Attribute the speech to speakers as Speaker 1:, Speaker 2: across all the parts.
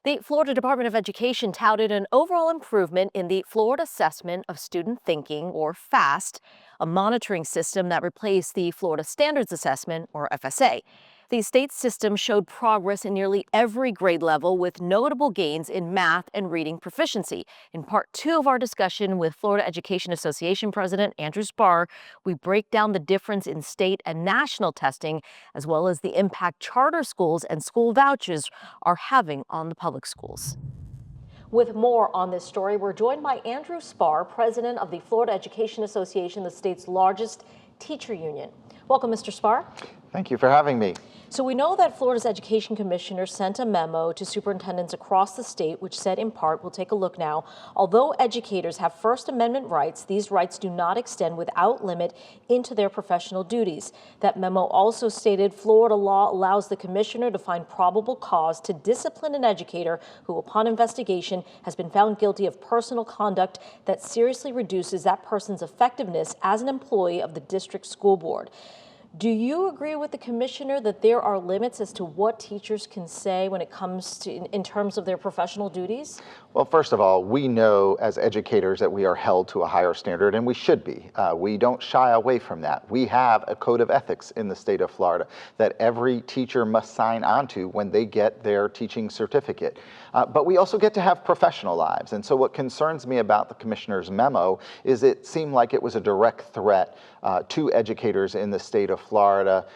Speaker 1: The Florida Department of Education touted an overall improvement in the Florida Assessment of Student Thinking, or FAST, a monitoring system that replaced the Florida Standards Assessment, or FSA. The state system showed progress in nearly every grade level with notable gains in math and reading proficiency. In part two of our discussion with Florida Education Association President Andrew Spar, we break down the difference in state and national testing, as well as the impact charter schools and school vouchers are having on the public schools. With more on this story, we're joined by Andrew Spar, president of the Florida Education Association, the state's largest teacher union. Welcome, Mr. Spar.
Speaker 2: Thank you for having me.
Speaker 1: So we know that Florida's education commissioner sent a memo to superintendents across the state, which said in part, we'll take a look now, although educators have First Amendment rights, these rights do not extend without limit into their professional duties. That memo also stated Florida law allows the commissioner to find probable cause to discipline an educator who, upon investigation, has been found guilty of personal conduct that seriously reduces that person's effectiveness as an employee of the district school board. Do you agree with the commissioner that there are limits as to what teachers can say when it comes to in terms of their professional duties?
Speaker 2: Well, first of all, we know as educators that we are held to a higher standard, and we should be. We don't shy away from that. We have a code of ethics in the state of Florida that every teacher must sign on to when they get their teaching certificate. But we also get to have professional lives. And so what concerns me about the commissioner's memo is it seemed like it was a direct threat to educators in the state of Florida,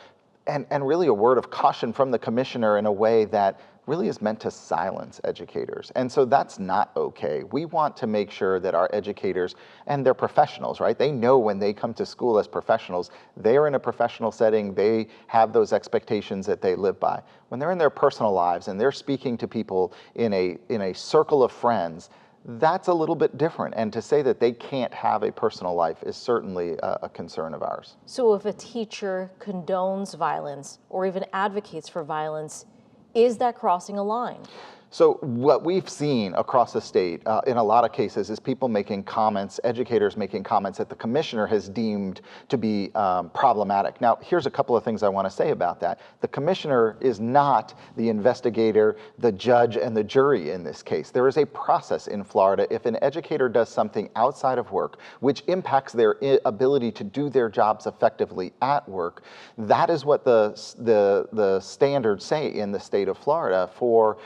Speaker 2: and really a word of caution from the commissioner in a way that really is meant to silence educators. And so that's not okay. We want to make sure that our educators, and they're professionals, right? They know when they come to school as professionals, they're in a professional setting, they have those expectations that they live by. When they're in their personal lives and they're speaking to people in a circle of friends, that's a little bit different. And to say that they can't have a personal life is certainly a concern of ours.
Speaker 1: So if a teacher condones violence or even advocates for violence, is that crossing a line?
Speaker 2: So what we've seen across the state in a lot of cases is people making comments, educators making comments that the commissioner has deemed to be problematic. Now, here's a couple of things I want to say about that. The commissioner is not the investigator, the judge, and the jury in this case. There is a process in Florida. If an educator does something outside of work, which impacts their ability to do their jobs effectively at work, that is what the standards say in the state of Florida for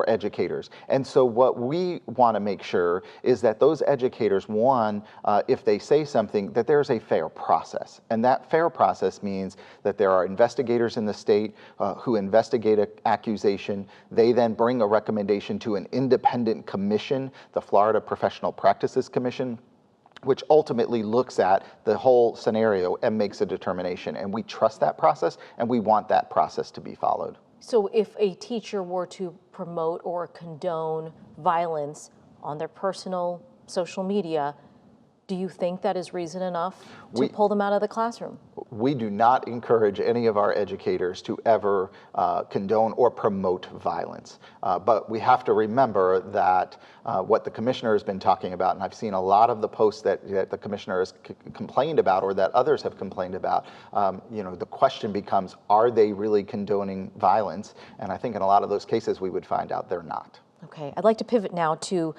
Speaker 2: educators. And so what we want to make sure is that those educators, one, if they say something, that there's a fair process. And that fair process means that there are investigators in the state who investigate an accusation. They then bring a recommendation to an independent commission, the Florida Professional Practices Commission, which ultimately looks at the whole scenario and makes a determination. And we trust that process, and we want that process to be followed.
Speaker 1: So if a teacher were to promote or condone violence on their personal social media, do you think that is reason enough to pull them out of the classroom?
Speaker 2: We do not encourage any of our educators to ever condone or promote violence. But we have to remember that what the commissioner has been talking about, and I've seen a lot of the posts that the commissioner has complained about or that others have complained about, the question becomes, are they really condoning violence? And I think in a lot of those cases we would find out they're not.
Speaker 1: Okay, I'd like to pivot now to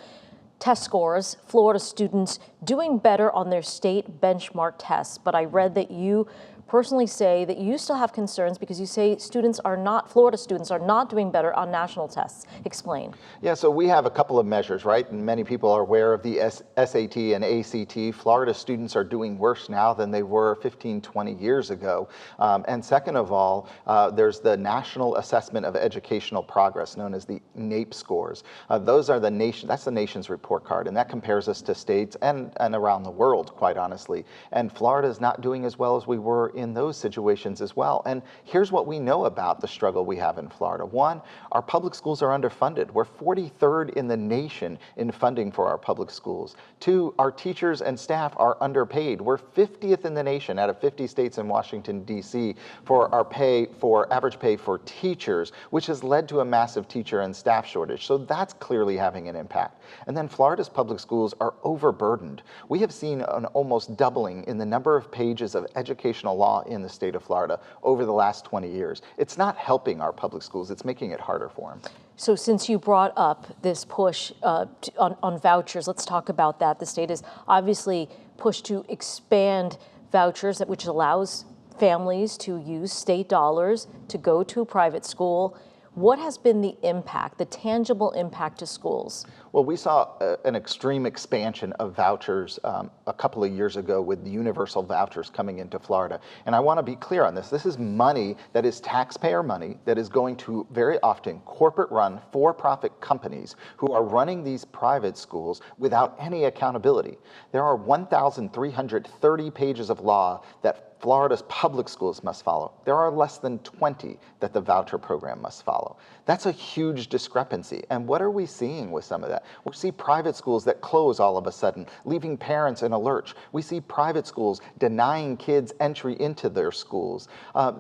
Speaker 1: test scores, Florida students doing better on their state benchmark tests, but I read that you personally say that you still have concerns because you say Florida students are not doing better on national tests. Explain.
Speaker 2: Yeah, so we have a couple of measures, right? And many people are aware of the SAT and ACT. Florida students are doing worse now than they were 15, 20 years ago. And second of all, there's the National Assessment of Educational Progress, known as the NAEP scores. Those are that's the nation's report card, and that compares us to states and around the world, quite honestly. And Florida is not doing as well as we were in those situations as well. And here's what we know about the struggle we have in Florida. One, our public schools are underfunded. We're 43rd in the nation in funding for our public schools. Two, our teachers and staff are underpaid. We're 50th in the nation out of 50 states in Washington, D.C. for our average pay for teachers, which has led to a massive teacher and staff shortage. So that's clearly having an impact. And then Florida's public schools are overburdened. We have seen an almost doubling in the number of pages of educational law law in the state of Florida over the last 20 years. It's not helping our public schools, it's making it harder for them.
Speaker 1: So since you brought up this push on vouchers, let's talk about that. The state has obviously pushed to expand vouchers, which allows families to use state dollars to go to a private school. What has been the impact, the tangible impact to schools?
Speaker 2: Well, we saw an extreme expansion of vouchers a couple of years ago with the universal vouchers coming into Florida. And I want to be clear on this. This is money that is taxpayer money that is going to very often corporate-run for-profit companies who are running these private schools without any accountability. There are 1,330 pages of law that Florida's public schools must follow. There are less than 20 that the voucher program must follow. That's a huge discrepancy. And what are we seeing with some of that? We see private schools that close all of a sudden, leaving parents in a lurch. We see private schools denying kids entry into their schools.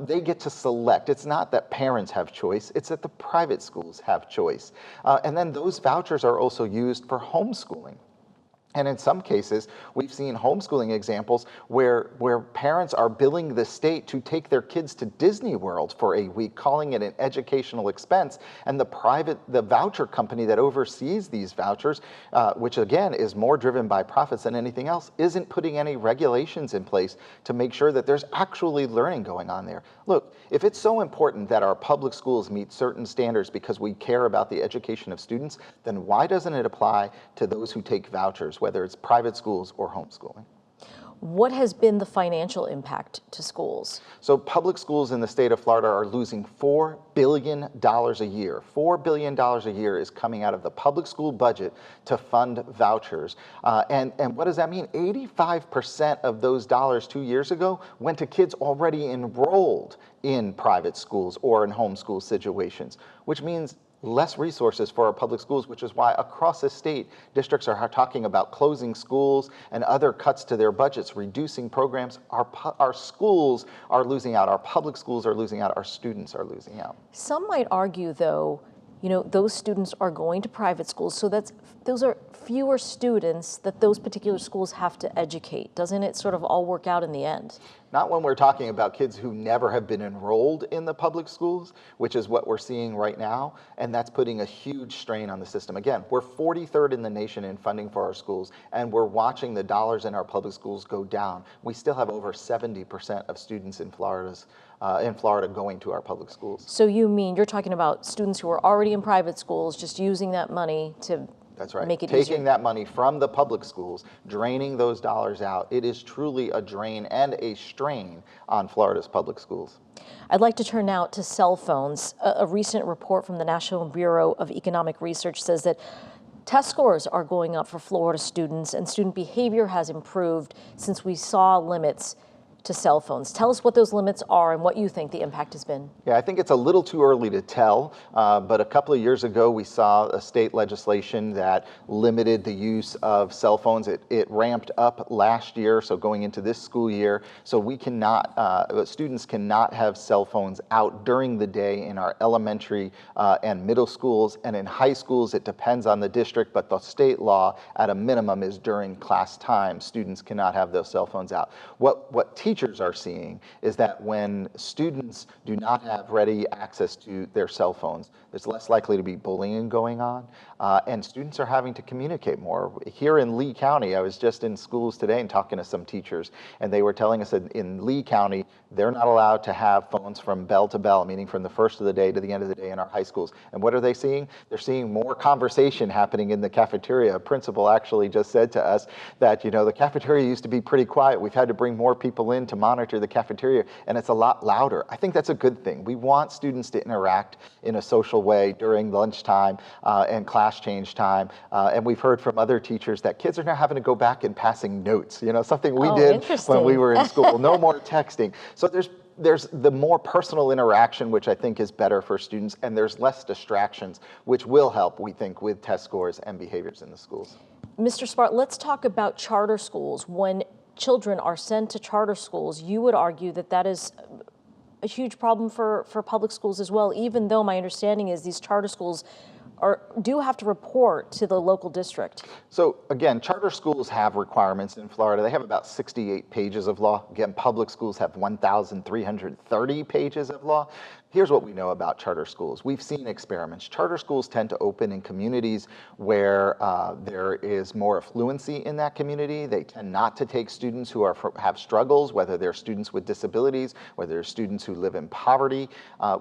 Speaker 2: They get to select. It's not that parents have choice, it's that the private schools have choice. And then those vouchers are also used for homeschooling. And in some cases, we've seen homeschooling examples where parents are billing the state to take their kids to Disney World for a week, calling it an educational expense. And the voucher company that oversees these vouchers, which again is more driven by profits than anything else, isn't putting any regulations in place to make sure that there's actually learning going on there. Look, if it's so important that our public schools meet certain standards because we care about the education of students, then why doesn't it apply to those who take vouchers, whether it's private schools or homeschooling?
Speaker 1: What has been the financial impact to schools?
Speaker 2: So public schools in the state of Florida are losing $4 billion a year. $4 billion a year is coming out of the public school budget to fund vouchers. And what does that mean? 85% of those dollars 2 years ago went to kids already enrolled in private schools or in homeschool situations, which means less resources for our public schools, which is why across the state, districts are talking about closing schools and other cuts to their budgets, reducing programs. Our schools are losing out. Our public schools are losing out. Our students are losing out.
Speaker 1: Some might argue, though, those students are going to private schools, so those are fewer students that those particular schools have to educate. Doesn't it sort of all work out in the end?
Speaker 2: Not when we're talking about kids who never have been enrolled in the public schools, which is what we're seeing right now, and that's putting a huge strain on the system. Again, we're 43rd in the nation in funding for our schools, and we're watching the dollars in our public schools go down. We still have over 70% of students in Florida going to our public schools.
Speaker 1: So you're talking about students who are already in private schools, just using that money to
Speaker 2: That's right.
Speaker 1: make it
Speaker 2: Taking
Speaker 1: easier.
Speaker 2: that money from the public schools, draining those dollars out. It is truly a drain and a strain on Florida's public schools.
Speaker 1: I'd like to turn now to cell phones. A recent report from the National Bureau of Economic Research says that test scores are going up for Florida students, and student behavior has improved since we saw limits to cell phones. Tell us what those limits are and what you think the impact has been.
Speaker 2: Yeah, I think it's a little too early to tell, but a couple of years ago we saw a state legislation that limited the use of cell phones. It ramped up last year, so going into this school year, so students cannot have cell phones out during the day in our elementary and middle schools, and in high schools it depends on the district, but the state law at a minimum is during class time. Students cannot have those cell phones out. What teachers are seeing is that when students do not have ready access to their cell phones, there's less likely to be bullying going on, and students are having to communicate more. Here in Lee County, I was just in schools today and talking to some teachers, and they were telling us that in Lee County, they're not allowed to have phones from bell to bell, meaning from the first of the day to the end of the day in our high schools. And what are they seeing? They're seeing more conversation happening in the cafeteria. A principal actually just said to us that, the cafeteria used to be pretty quiet. We've had to bring more people in to monitor the cafeteria, and it's a lot louder. I think that's a good thing. We want students to interact in a social way during lunchtime and class change time. And we've heard from other teachers that kids are now having to go back and passing notes, something we did when we were in school. No more texting. So there's the more personal interaction, which I think is better for students, and there's less distractions, which will help, we think, with test scores and behaviors in the schools.
Speaker 1: Mr. Spar, let's talk about charter schools. When children are sent to charter schools, you would argue that is a huge problem for public schools as well, even though my understanding is these charter schools do have to report to the local district?
Speaker 2: So again, charter schools have requirements in Florida. They have about 68 pages of law. Again, public schools have 1,330 pages of law. Here's what we know about charter schools. We've seen experiments. Charter schools tend to open in communities where there is more affluency in that community. They tend not to take students who have struggles, whether they're students with disabilities, whether they're students who live in poverty.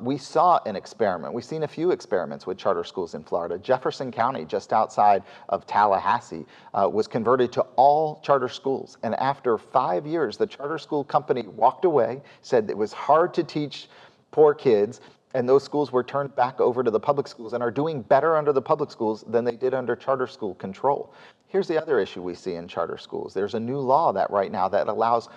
Speaker 2: We saw an experiment. We've seen a few experiments with charter schools in Florida. Jefferson County, just outside of Tallahassee, was converted to all charter schools. And after 5 years, the charter school company walked away, said it was hard to teach poor kids, and those schools were turned back over to the public schools and are doing better under the public schools than they did under charter school control. Here's the other issue we see in charter schools. There's a new law that right now that allows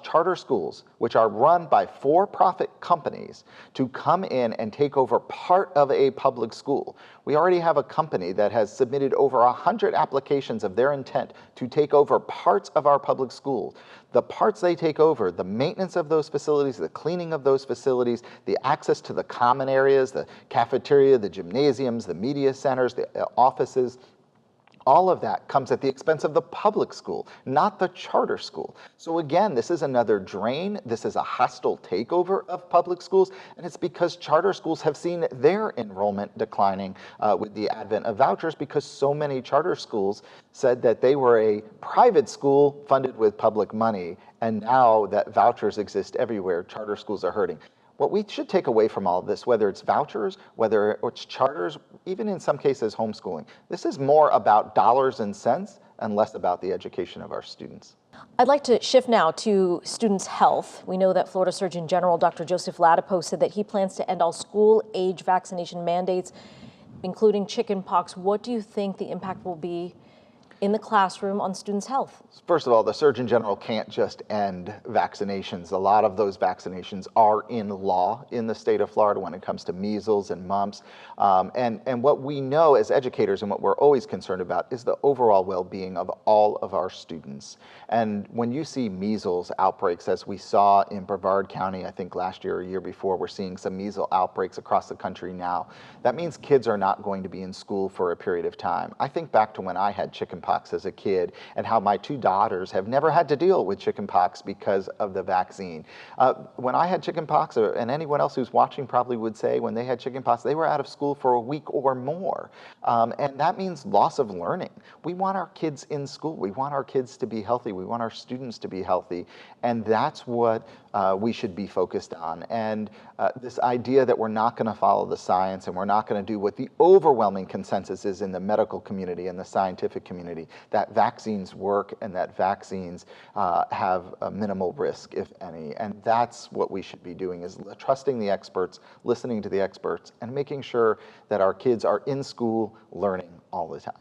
Speaker 2: charter schools, which are run by for-profit companies, to come in and take over part of a public school. We already have a company that has submitted over 100 applications of their intent to take over parts of our public schools. The parts they take over, the maintenance of those facilities, the cleaning of those facilities, the access to the common areas, the cafeteria, the gymnasiums, the media centers, the offices, all of that comes at the expense of the public school, not the charter school. So again, this is another drain. This is a hostile takeover of public schools, and it's because charter schools have seen their enrollment declining with the advent of vouchers, because so many charter schools said that they were a private school funded with public money, and now that vouchers exist everywhere, charter schools are hurting. What we should take away from all of this, whether it's vouchers, whether it's charters, even in some cases homeschooling, this is more about dollars and cents and less about the education of our students.
Speaker 1: I'd like to shift now to students' health. We know that Florida Surgeon General Dr. Joseph Ladapo said that he plans to end all school-age vaccination mandates, including chickenpox. What do you think the impact will be in the classroom on students' health?
Speaker 2: First of all, the Surgeon General can't just end vaccinations. A lot of those vaccinations are in law in the state of Florida when it comes to measles and mumps. And what we know as educators and what we're always concerned about is the overall well-being of all of our students. And when you see measles outbreaks, as we saw in Brevard County, I think last year or year before, we're seeing some measles outbreaks across the country now. That means kids are not going to be in school for a period of time. I think back to when I had chickenpox as a kid and how my two daughters have never had to deal with chickenpox because of the vaccine. When I had chickenpox, and anyone else who's watching probably would say when they had chickenpox, they were out of school for a week or more. And that means loss of learning. We want our kids in school. We want our kids to be healthy. We want our students to be healthy. And that's what we should be focused on. And this idea that we're not going to follow the science and we're not going to do what the overwhelming consensus is in the medical community and the scientific community, that vaccines work and that vaccines have a minimal risk, if any. And that's what we should be doing, is trusting the experts, listening to the experts, and making sure that our kids are in school learning all the time.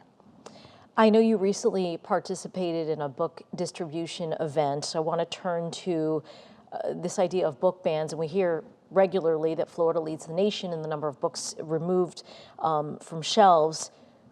Speaker 1: I know you recently participated in a book distribution event, so I want to turn to this idea of book bans, and we hear regularly that Florida leads the nation in the number of books removed from shelves.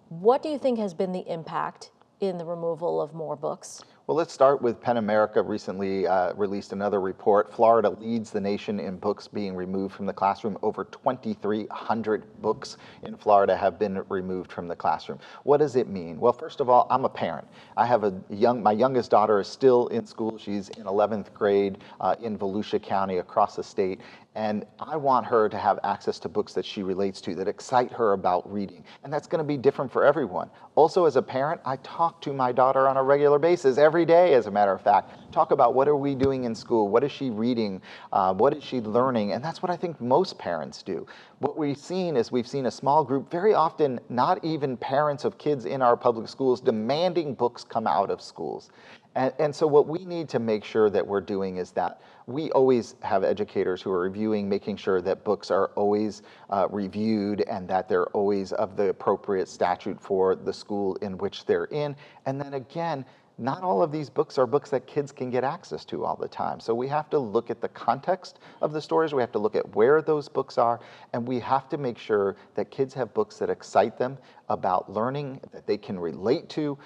Speaker 1: What do you think has been the impact in the removal of more books?
Speaker 2: Well, let's start with PEN America recently released another report. Florida leads the nation in books being removed from the classroom. Over 2,300 books in Florida have been removed from the classroom. What does it mean? Well, first of all, I'm a parent. I have my youngest daughter is still in school. She's in 11th grade in Volusia County across the state. And I want her to have access to books that she relates to, that excite her about reading. And that's going to be different for everyone. Also, as a parent, I talk to my daughter on a regular basis, every day, as a matter of fact. Talk about what are we doing in school? What is she reading? What is she learning? And that's what I think most parents do. What we've seen is we've seen a small group, very often not even parents of kids in our public schools, demanding books come out of schools. And so what we need to make sure that we're doing is that we always have educators who are reviewing, making sure that books are always reviewed and that they're always of the appropriate statute for the school in which they're in. And then again, not all of these books are books that kids can get access to all the time. So we have to look at the context of the stories, we have to look at where those books are, and we have to make sure that kids have books that excite them about learning, that they can relate to,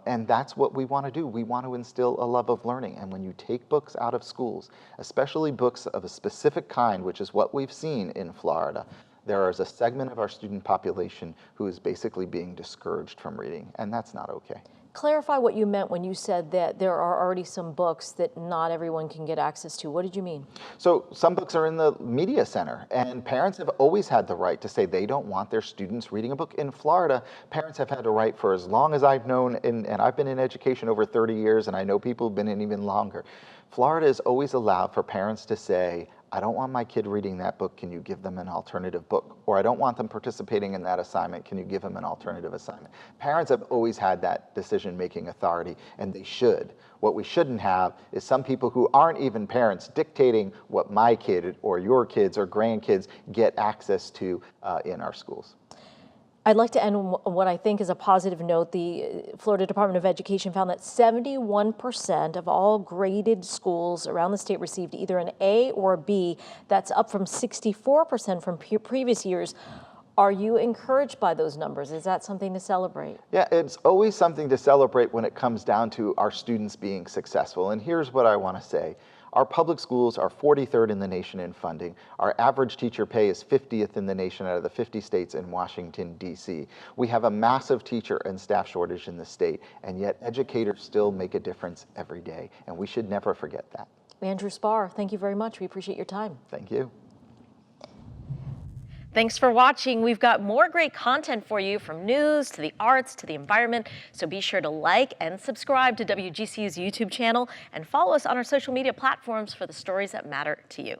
Speaker 2: and that's what we want to do. We want to instill a love of learning. And when you take books out of schools, especially books of a specific kind, which is what we've seen in Florida, there is a segment of our student population who is basically being discouraged from reading, and that's not okay.
Speaker 1: Clarify what you meant when you said that there are already some books that not everyone can get access to. What did you mean?
Speaker 2: So some books are in the media center, and parents have always had the right to say they don't want their students reading a book. In Florida, parents have had a right for as long as I've known, and I've been in education over 30 years, and I know people who've been in even longer. Florida has always allowed for parents to say, I don't want my kid reading that book, can you give them an alternative book? Or I don't want them participating in that assignment, can you give them an alternative assignment? Parents have always had that decision-making authority, and they should. What we shouldn't have is some people who aren't even parents dictating what my kid or your kids or grandkids get access to in our schools.
Speaker 1: I'd like to end on what I think is a positive note. The Florida Department of Education found that 71% of all graded schools around the state received either an A or a B. That's up from 64% from previous years. Are you encouraged by those numbers? Is that something to celebrate?
Speaker 2: Yeah, it's always something to celebrate when it comes down to our students being successful. And here's what I want to say. Our public schools are 43rd in the nation in funding. Our average teacher pay is 50th in the nation out of the 50 states in Washington, D.C. We have a massive teacher and staff shortage in the state, and yet educators still make a difference every day, and we should never forget that.
Speaker 1: Andrew Spar, thank you very much. We appreciate your time.
Speaker 2: Thank you.
Speaker 1: Thanks for watching. We've got more great content for you, from news to the arts to the environment. So be sure to like and subscribe to WGCU's YouTube channel and follow us on our social media platforms for the stories that matter to you.